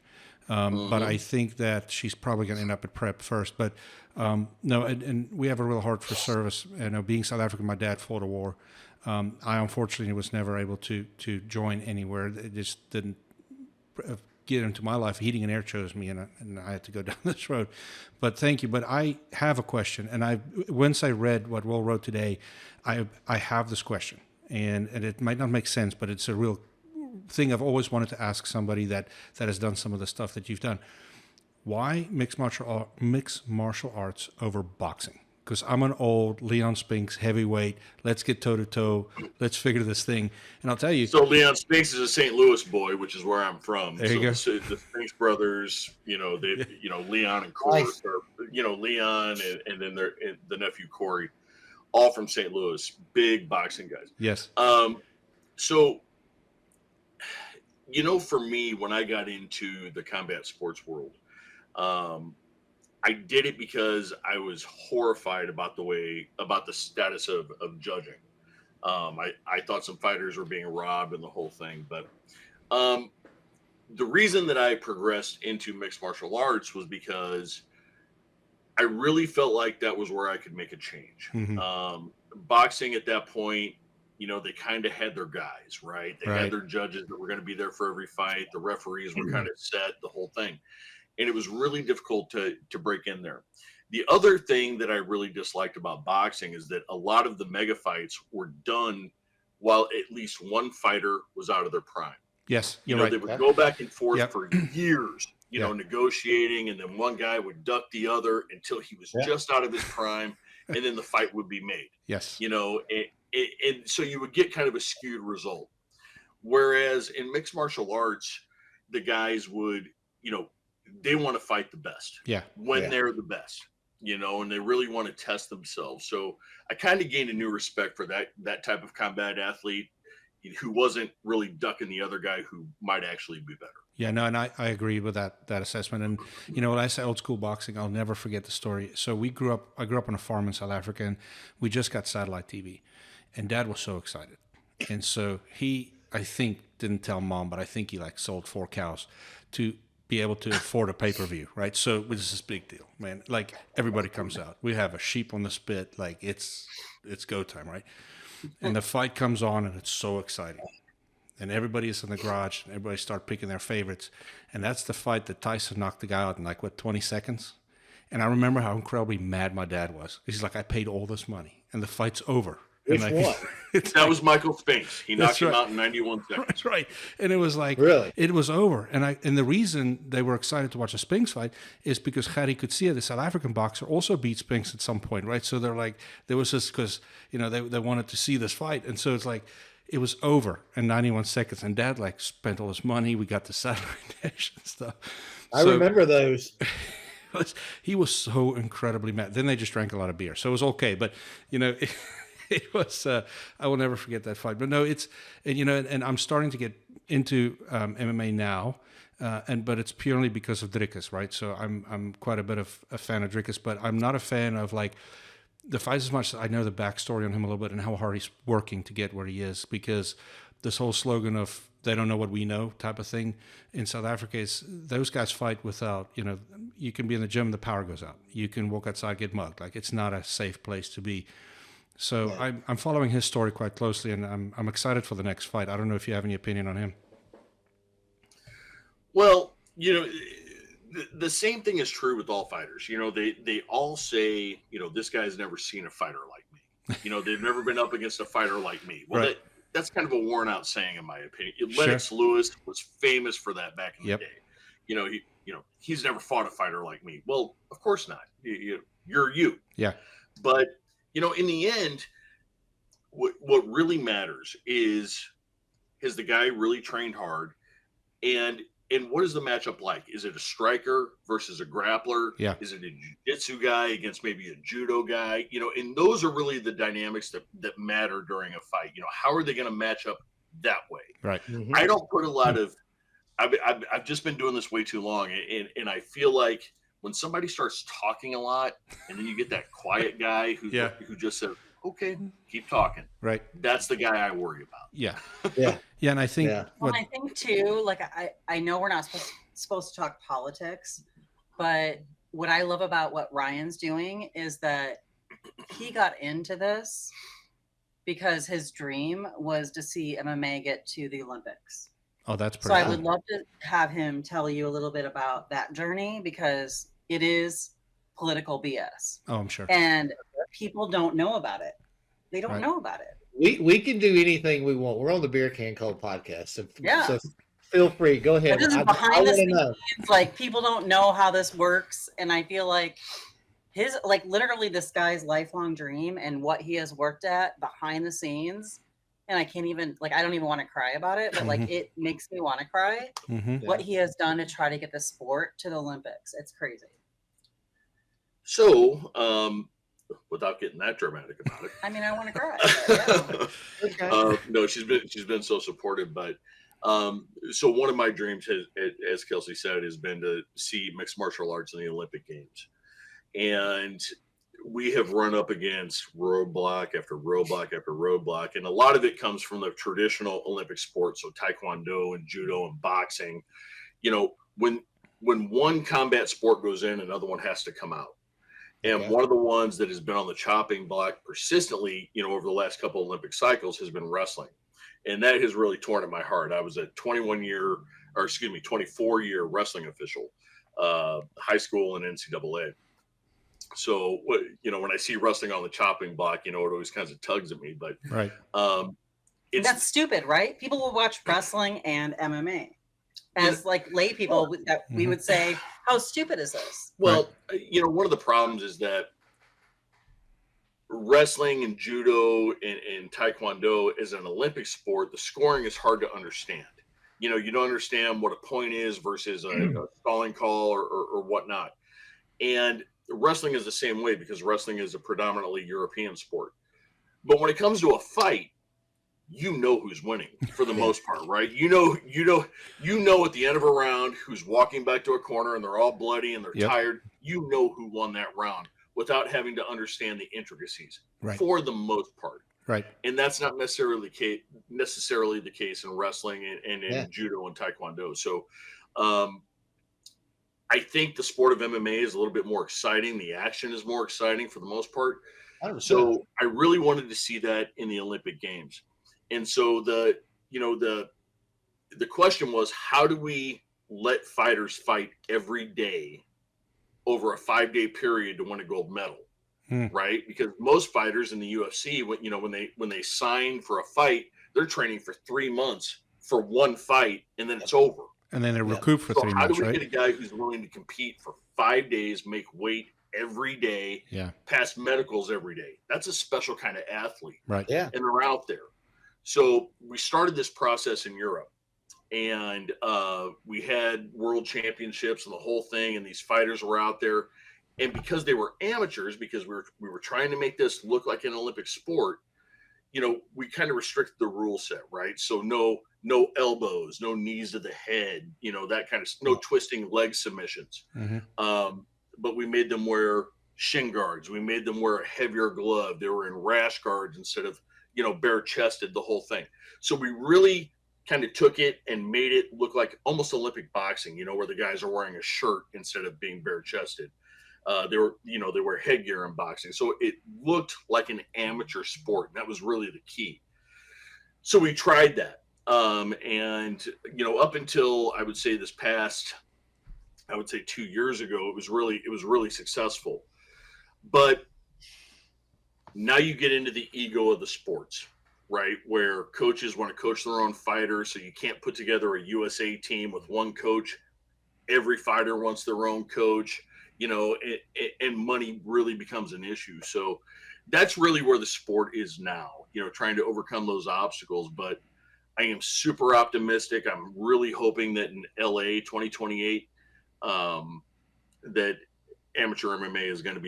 but I think that she's probably going to end up at prep first. But no, and we have a real heart for service. You know, being South African, my dad fought a war. I unfortunately was never able to join anywhere. It just didn't get into my life. Heating and Air chose me, and I had to go down this road. But thank you. But I have a question, and once I read what Will wrote today, I have this question, and it might not make sense, but it's a real thing I've always wanted to ask somebody that has done some of the stuff that you've done. Why mixed martial arts over boxing? Because I'm an old Leon Spinks heavyweight. Let's get toe to toe. Let's figure this thing. And I'll tell you. So Leon Spinks is a St. Louis boy, which is where I'm from. There you go. So the Spinks brothers, Leon and Corey, Nice. Leon and then the nephew Corey, all from St. Louis, big boxing guys. Yes. So, for me, when I got into the combat sports world, I did it because I was horrified about the status of judging. I thought some fighters were being robbed and the whole thing. But the reason that I progressed into mixed martial arts was because I really felt like that was where I could make a change. Mm-hmm. Boxing at that point, they kind of had their guys, right? They Right. had their judges that were going to be there for every fight. The referees were kind of set, the whole thing. And it was really difficult to break in there. The other thing that I really disliked about boxing is that a lot of the mega fights were done while at least one fighter was out of their prime. Yes, you're right. They would go back and forth Yep. for years, negotiating, and then one guy would duck the other until he was just out of his prime, and then the fight would be made. Yes. And so you would get kind of a skewed result. Whereas in mixed martial arts, the guys would, they want to fight the best. Yeah. When they're the best, and they really want to test themselves. So I kind of gained a new respect for that type of combat athlete who wasn't really ducking the other guy who might actually be better. Yeah, no, and I agree with that assessment. And when I say old school boxing, I'll never forget the story. So I grew up on a farm in South Africa, and we just got satellite TV, and Dad was so excited, and so he, I think, didn't tell Mom, but I think he sold 4 cows to be able to afford a pay-per-view, right? So this is a big deal, man. Like, everybody comes out. We have a sheep on the spit. Like, it's go time, right? And the fight comes on, and it's so exciting. And everybody is in the garage, and everybody start picking their favorites. And that's the fight that Tyson knocked the guy out in 20 seconds? And I remember how incredibly mad my dad was. He's like, I paid all this money, and the fight's over. Which And one? That was Michael Spinks. He knocked him right. out in 91 seconds. That's right. And it was like, Really? it was over. And the reason they were excited to watch a Spinks fight is because Gary Coetzee, the South African boxer, also beat Spinks at some point, right? So they're like, there was this, because, they wanted to see this fight. And so it's like, it was over in 91 seconds. And Dad spent all his money. We got the satellite dish and stuff. I remember those. He was so incredibly mad. Then they just drank a lot of beer. So it was okay. But, it was, I will never forget that fight. But no, and I'm starting to get into MMA now, but it's purely because of Dricus, right? So I'm quite a bit of a fan of Dricus, but I'm not a fan of the fights as much as I know the backstory on him a little bit and how hard he's working to get where he is, because this whole slogan of they don't know what we know type of thing in South Africa is those guys fight without, you can be in the gym, the power goes out. You can walk outside, get mugged. It's not a safe place to be. So yeah. I'm following his story quite closely, and I'm excited for the next fight. I don't know if you have any opinion on him. Well, the same thing is true with all fighters. They all say, this guy's never seen a fighter like me. They've never been up against a fighter like me. Well, right. That's kind of a worn out saying, in my opinion. Lennox Lewis was famous for that back in the day. He's never fought a fighter like me. Well, of course not. You're you. Yeah. But in the end, what really matters is, has the guy really trained hard? And what is the matchup like? Is it a striker versus a grappler? Yeah. Is it a jiu-jitsu guy against maybe a judo guy? And those are really the dynamics that matter during a fight. How are they going to match up that way? Right. Mm-hmm. I don't put a lot of I've just been doing this way too long, and I feel like when somebody starts talking a lot, and then you get that quiet guy who just says, "Okay, keep talking." Right. That's the guy I worry about. Yeah. Yeah. Yeah. And I think, Well, I think too, like I know we're not supposed to talk politics, but what I love about what Ryan's doing is that he got into this because his dream was to see MMA get to the Olympics. oh, that's So pretty I cool. would love to have him tell you a little bit about that journey, because it is political BS. Oh, I'm sure. And people don't know about it. They don't Right. know about it. We can do anything we want. We're on the Beer Can Cold podcast, so Yeah. so feel free. Go ahead. But this is I behind the wanna know. scenes. Like, people don't know how this works, and I feel like his, like, literally this guy's lifelong dream and what he has worked at behind the scenes. And I can't even, like, I don't even want to cry about it, but like, it makes me want to cry. Mhm. What he has done to try to get the sport to the Olympics. It's crazy. So, without getting that dramatic about it, I mean, I want to cry. But yeah. Okay. no, she's been so supportive. But so one of my dreams, as Kelcey said, has been to see mixed martial arts in the Olympic Games, and we have run up against roadblock after roadblock after roadblock, and a lot of it comes from the traditional Olympic sports, so taekwondo and judo and boxing. You know, when one combat sport goes in, another one has to come out. And one of the ones that has been on the chopping block persistently, you know, over the last couple Olympic cycles has been wrestling. And that has really torn at my heart. I was a 24-year wrestling official, high school and NCAA. So, you know, when I see wrestling on the chopping block, you know, it always kind of tugs at me. But Right. That's stupid, right? People will watch wrestling and MMA. As like lay people, that we would say, how stupid is this? Well, you know, one of the problems is that wrestling and judo and taekwondo is an Olympic sport. The scoring is hard to understand. You know, you don't understand what a point is versus a stalling call or whatnot. And wrestling is the same way, because wrestling is a predominantly European sport. But when it comes to a fight, you know who's winning for the most part, right? You know at the end of a round who's walking back to a corner and they're all bloody and they're tired. You know who won that round without having to understand the intricacies for the most part. Right. And that's not necessarily the case in wrestling and in judo and taekwondo. So I think the sport of MMA is a little bit more exciting. The action is more exciting for the most part. 100%. So I really wanted to see that in the Olympic Games. And so the question was, how do we let fighters fight every day over a 5-day period to win a gold medal, right? Because most fighters in the UFC, when they sign for a fight, they're training for 3 months for one fight, and then it's over. And then they're recouped for 3 months, right? How do we get a guy who's willing to compete for 5 days, make weight every day, pass medicals every day? That's a special kind of athlete, right? Yeah, and they're out there. So we started this process in Europe, and we had world championships and the whole thing, and these fighters were out there. And because they were amateurs, because we were trying to make this look like an Olympic sport, you know, we kind of restricted the rule set, right? So no elbows, no knees to the head, you know, that kind of, no twisting leg submissions. But we made them wear shin guards. We made them wear a heavier glove. They were in rash guards instead of, you know, bare chested, the whole thing. So we really kind of took it and made it look like almost Olympic boxing, you know, where the guys are wearing a shirt instead of being bare chested. They wear headgear in boxing. So it looked like an amateur sport. And that was really the key. So we tried that. And, you know, up until I would say 2 years ago, it was really successful. But now you get into the ego of the sports, right? Where coaches want to coach their own fighters. So you can't put together a USA team with one coach. Every fighter wants their own coach, you know, and money really becomes an issue. So that's really where the sport is now, you know, trying to overcome those obstacles. But I am super optimistic. I'm really hoping that in LA 2028, that amateur MMA is going to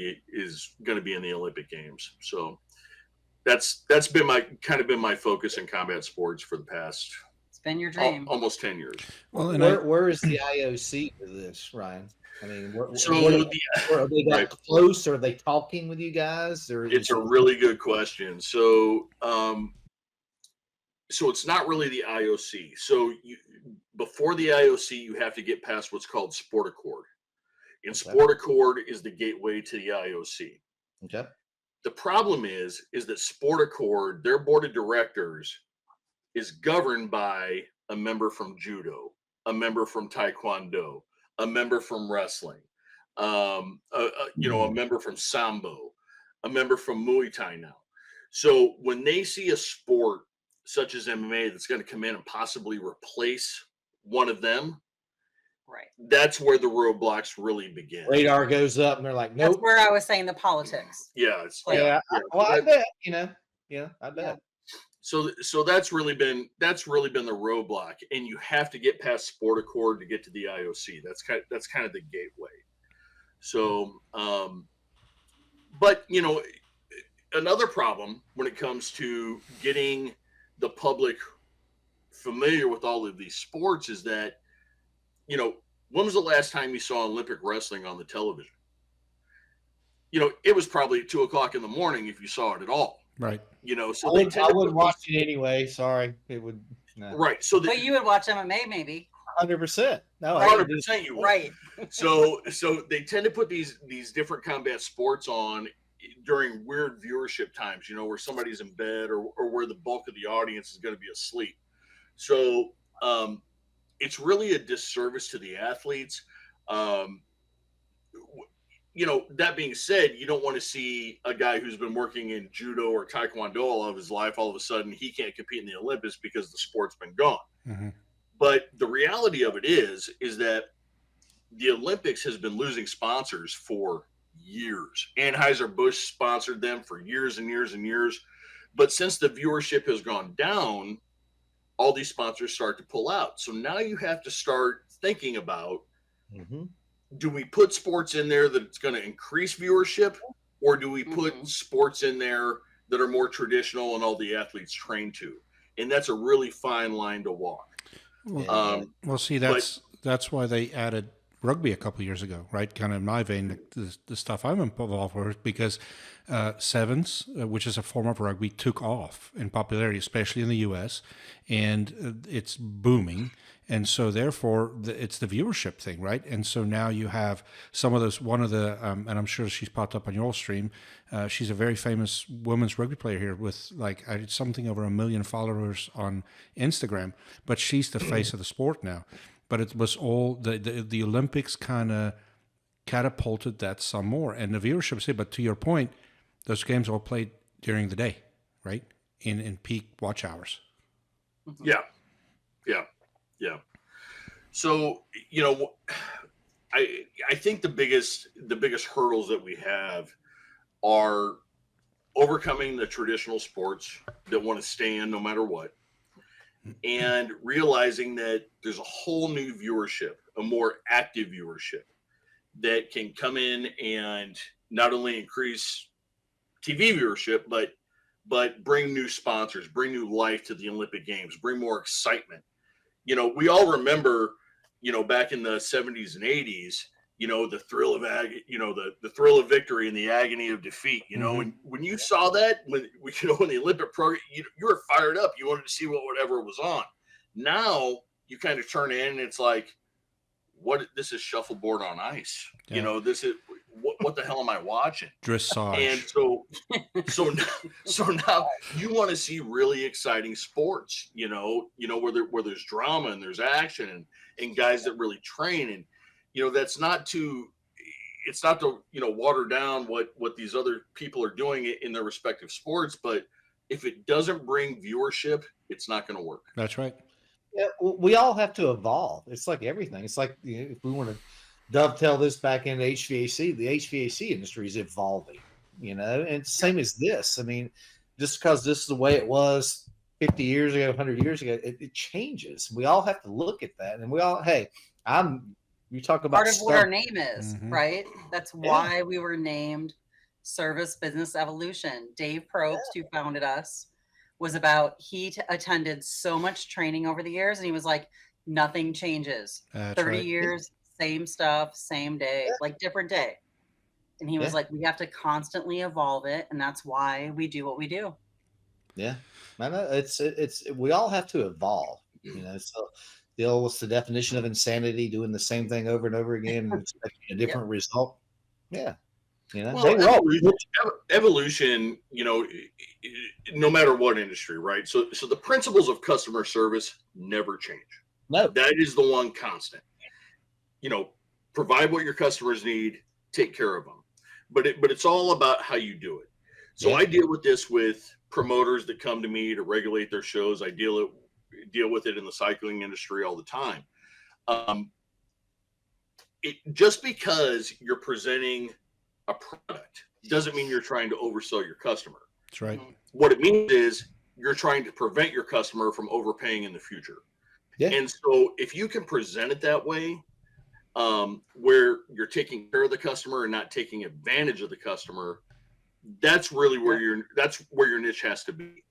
be in the Olympic Games. So that's been my focus in combat sports for the past been your dream. Almost 10 years. Well, and Where is the IOC for this, Ryan? I mean, So are they that close? Are they talking with you guys? Or it's a really good question. So, so it's not really the IOC. So before the IOC, you have to get past what's called Sport Accord. And Sport Accord is the gateway to the IOC. Okay. The problem is that Sport Accord, their board of directors, is governed by a member from judo, a member from taekwondo, a member from wrestling, a member from sambo, a member from Muay Thai now. So when they see a sport such as MMA that's going to come in and possibly replace one of them, right, that's where the roadblocks really begin. Radar goes up, and they're like, "Nope." That's where I was saying the politics. Yeah, Well, I bet I bet. Yeah. So that's really been the roadblock, and you have to get past Sport Accord to get to the IOC. That's kind of the gateway. So, but another problem when it comes to getting the public familiar with all of these sports is that, when was the last time you saw Olympic wrestling on the television? It was probably at 2:00 in the morning if you saw it at all. right. So I wouldn't watch it anyway. Sorry, it would. No. Right. So, But you would watch MMA maybe. 100%. No, 100% you would. Right. So they tend to put these different combat sports on during weird viewership times, where somebody's in bed or where the bulk of the audience is going to be asleep. So it's really a disservice to the athletes. That being said, you don't want to see a guy who's been working in judo or taekwondo all of his life, all of a sudden he can't compete in the Olympics because the sport's been gone. Mm-hmm. But the reality of it is that the Olympics has been losing sponsors for years. Anheuser-Busch sponsored them for years and years and years. But since the viewership has gone down, all these sponsors start to pull out. So now you have to start thinking about, do we put sports in there that's going to increase viewership, or do we put sports in there that are more traditional and all the athletes train to? And that's a really fine line to walk. Well, see, that's why they added rugby a couple of years ago, right? Kind of in my vein, the stuff I'm involved with, because sevens, which is a form of rugby, took off in popularity, especially in the U.S., and it's booming. And so therefore, it's the viewership thing, right? And so now you have some of those, one of the, and I'm sure she's popped up on your stream, she's a very famous women's rugby player here with something over 1 million followers on Instagram, but she's the face of the sport now. But it was all, the Olympics kind of catapulted that some more. And the viewership, but to your point, those games are all played during the day, right? In peak watch hours. Yeah. So, I think the biggest hurdles that we have are overcoming the traditional sports that want to stay in no matter what, and realizing that there's a whole new viewership, a more active viewership that can come in and not only increase TV viewership, but bring new sponsors, bring new life to the Olympic Games, bring more excitement. We all remember, back in the 70s and 80s, the thrill of the thrill of victory and the agony of defeat. And when you saw that, when the Olympic program, you were fired up. You wanted to see whatever was on. Now you kind of turn in and it's like, this is shuffleboard on ice. Yeah. This is what the hell am I watching? Dressage. And so now you want to see really exciting sports, where there's drama and there's action and guys that really train. And, it's not to water down what these other people are doing in their respective sports, but if it doesn't bring viewership, it's not going to work. That's right. Yeah, we all have to evolve. It's like everything. It's like, if we want to dovetail this back into HVAC, the HVAC industry is evolving, and same as this. I mean, just because this is the way it was 50 years ago, 100 years ago, it changes. We all have to look at that. And we all, you talk about part of what our name is, right? That's why we were named Service Business Evolution. Dave Probst, who founded us, was about attended so much training over the years, and he was like, nothing changes. That's 30 right. years, same stuff, same day, like different day. And he was like, we have to constantly evolve it, and that's why we do what we do. Yeah, I know it's we all have to evolve, so what's the definition of insanity? Doing the same thing over and over again and expecting a different result. Yeah, well, evolution, no matter what industry, right? So the principles of customer service never change. No, that is the one constant. Provide what your customers need, take care of them, but it's all about how you do it. So I deal with this with promoters that come to me to regulate their shows. I deal with it in the cycling industry all the time. Just because you're presenting a product doesn't mean you're trying to oversell your customer. That's right. What it means is you're trying to prevent your customer from overpaying in the future. Yeah. And so if you can present it that way, where you're taking care of the customer and not taking advantage of the customer, that's really where your niche has to be.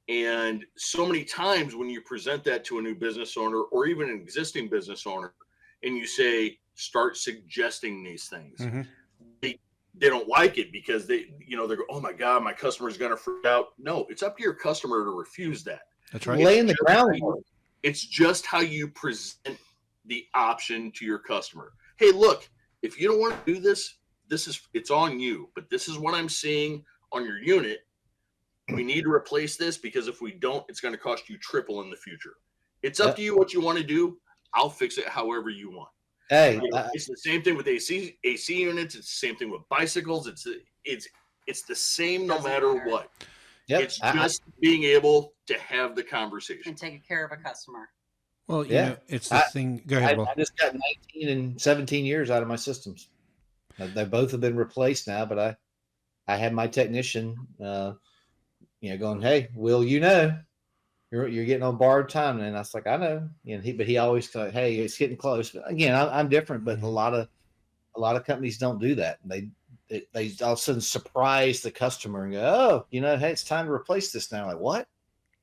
And so many times when you present that to a new business owner or even an existing business owner, and you say, start suggesting these things, they don't like it because they go, oh my God, my customer's going to freak out. No, it's up to your customer to refuse that. That's right. Laying the groundwork. It's just how you present the option to your customer. Hey, look, if you don't want to do this, it's on you, but this is what I'm seeing on your unit. We need to replace this because if we don't, it's going to cost you triple in the future. It's up to you what you want to do. I'll fix it however you want. Hey, it's the same thing with AC units. It's the same thing with bicycles. It's the same no matter what. Yep. It's just being able to have the conversation and take care of a customer. Well, it's the thing. Go ahead. I just got 19 and 17 years out of my systems. They both have been replaced now, but I had my technician, going, hey, Will, you're getting on borrowed time, and I was like, I know, but he always thought, hey, it's getting close. But again, I'm different, but a lot of companies don't do that. They all of a sudden surprise the customer and go, oh, hey, it's time to replace this now. Like, what?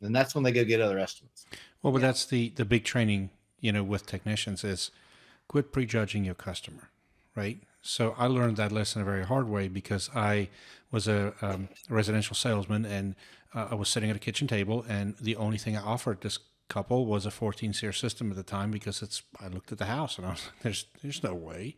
And that's when they go get other estimates. Well, but that's the big training, with technicians is quit prejudging your customer, right? So I learned that lesson a very hard way because I was a residential salesman, and I was sitting at a kitchen table, and the only thing I offered this couple was a 14 SEER system at the time because I looked at the house and I was like, there's no way.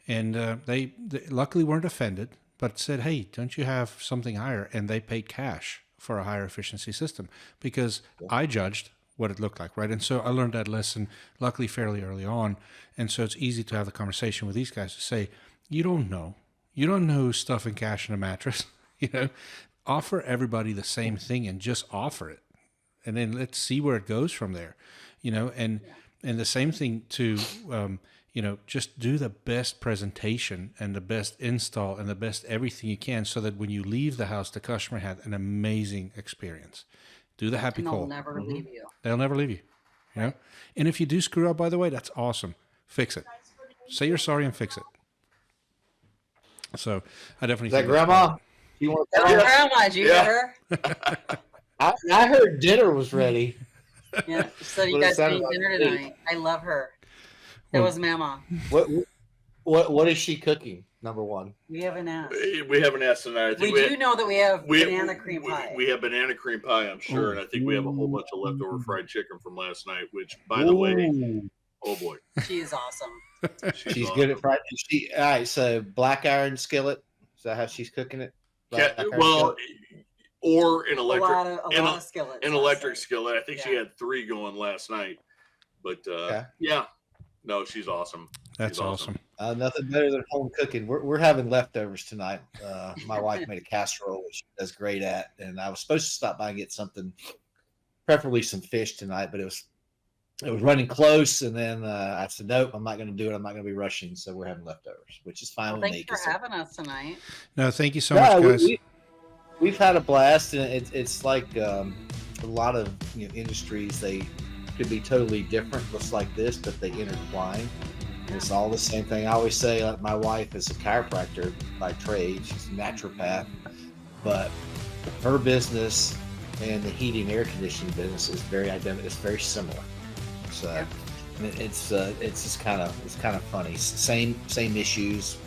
And they luckily weren't offended, but said, hey, don't you have something higher? And they paid cash for a higher efficiency system because I judged what it looked like, right? And so I learned that lesson, luckily, fairly early on. And so it's easy to have the conversation with these guys to say, you don't know stuffing cash in a mattress, offer everybody the same thing and just offer it. And then let's see where it goes from there, and the same thing to, just do the best presentation and the best install and the best everything you can so that when you leave the house, the customer had an amazing experience. Do the happy call. They'll never leave you. They'll never leave you. And if you do screw up, by the way, that's awesome. Fix it. Say you're sorry and fix it. So I definitely think Grandma? You want to Grandma, did you hear her? I heard dinner was ready. Yeah, so you guys eating dinner tonight. I love her. It was Mama. What is she cooking? Number one. We haven't asked. We haven't asked tonight. We do know that we have banana cream pie. We have banana cream pie, I'm sure, and I think we have a whole bunch of leftover fried chicken from last night. Which, by the way, oh boy, she is awesome. She's awesome. Good at fried. All right, so black iron skillet. Is that how she's cooking it? Well, or an electric, a lot of skillets. An electric skillet. I think she had 3 going last night. But no, she's awesome. That's awesome. Nothing better than home cooking. We're having leftovers tonight. My wife made a casserole, which she does great at, and I was supposed to stop by and get something, preferably some fish tonight, but it was running close, and then I said, nope, I'm not going to do it. I'm not going to be rushing, so we're having leftovers, which is fine with me. Thanks for having us tonight. No, thank you so much, guys. We've had a blast, and it's like a lot of industries, they could be totally different, just like this, but they intertwine. It's all the same thing. I always say, like, my wife is a chiropractor by trade. She's a naturopath, but her business and the heating and air conditioning business is very identical. It's very similar. So and it's just kind of funny. Same issues,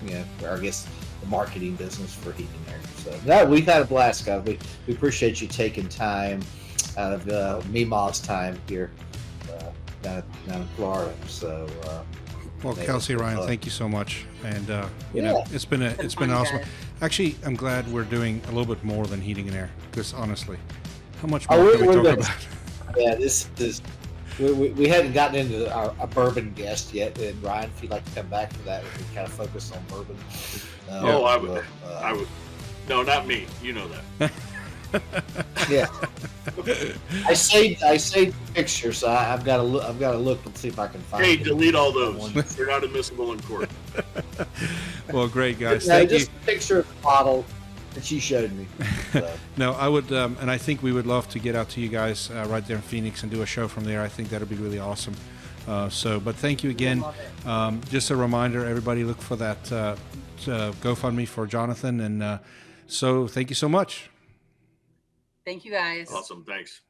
or I guess the marketing business for heating and air. So no, we've had a blast, guys. We appreciate you taking time out of Meemaw's time here down in Florida. So well, Kelcey, Ryan, thank you so much, and you know, it's been awesome. guys. Actually, I'm glad we're doing a little bit more than heating and air, because honestly, how much more can we talk about? Yeah, this is. We hadn't gotten into our bourbon guest yet, and Ryan, if you'd like to come back to that, we can kind of focus on bourbon. I would. No, not me. You know that. Yeah. I saved pictures, so I've got to look and see if I can find. Hey, it. delete all those. They're not admissible in court. Well, great, guys. No, Thank just you. a picture of the bottle that she showed me. So. No, I would, and I think we would love to get out to you guys right there in Phoenix and do a show from there. I think that'd be really awesome. But thank you again. Just a reminder, everybody, look for that GoFundMe for Jonathan. And so thank you so much. Thank you guys. Awesome. Thanks.